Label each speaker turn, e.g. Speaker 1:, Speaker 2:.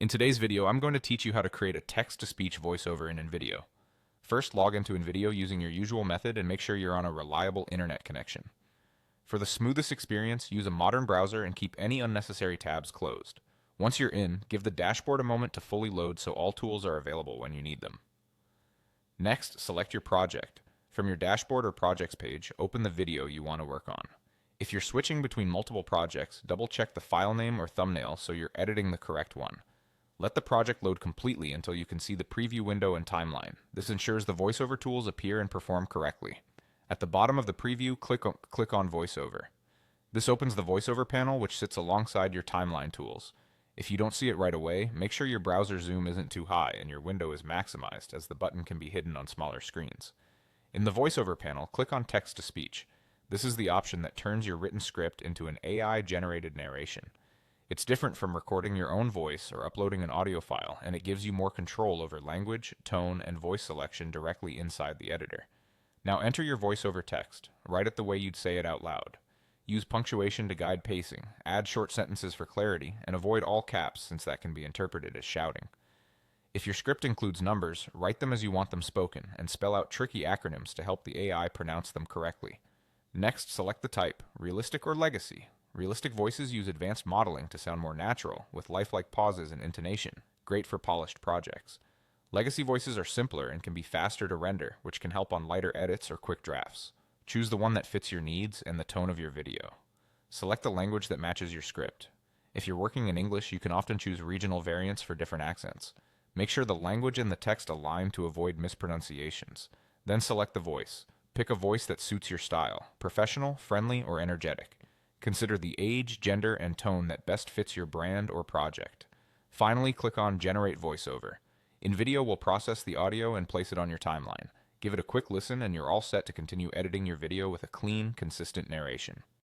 Speaker 1: In today's video, I'm going to teach you how to create a text-to-speech voiceover in InVideo. First, log into InVideo using your usual method and make sure you're on a reliable internet connection. For the smoothest experience, use a modern browser and keep any unnecessary tabs closed. Once you're in, give the dashboard a moment to fully load so all tools are available when you need them. Next, select your project. From your dashboard or projects page, open the video you want to work on. If you're switching between multiple projects, double-check the file name or thumbnail so you're editing the correct one. Let the project load completely until you can see the preview window and timeline. This ensures the voiceover tools appear and perform correctly. At the bottom of the preview, click on VoiceOver. This opens the VoiceOver panel, which sits alongside your timeline tools. If you don't see it right away, make sure your browser zoom isn't too high and your window is maximized, as the button can be hidden on smaller screens. In the VoiceOver panel, click on Text-to-Speech. This is the option that turns your written script into an AI-generated narration. It's different from recording your own voice or uploading an audio file, and it gives you more control over language, tone, and voice selection directly inside the editor. Now enter your voiceover text. Write it the way you'd say it out loud. Use punctuation to guide pacing, add short sentences for clarity, and avoid all caps since that can be interpreted as shouting. If your script includes numbers, write them as you want them spoken, and spell out tricky acronyms to help the AI pronounce them correctly. Next, select the type, realistic or legacy. Realistic voices use advanced modeling to sound more natural, with lifelike pauses and intonation, great for polished projects. Legacy voices are simpler and can be faster to render, which can help on lighter edits or quick drafts. Choose the one that fits your needs and the tone of your video. Select the language that matches your script. If you're working in English, you can often choose regional variants for different accents. Make sure the language and the text align to avoid mispronunciations. Then select the voice. Pick a voice that suits your style, professional, friendly, or energetic. Consider the age, gender, and tone that best fits your brand or project. Finally, click on Generate VoiceOver. InVideo will process the audio and place it on your timeline. Give it a quick listen and you're all set to continue editing your video with a clean, consistent narration.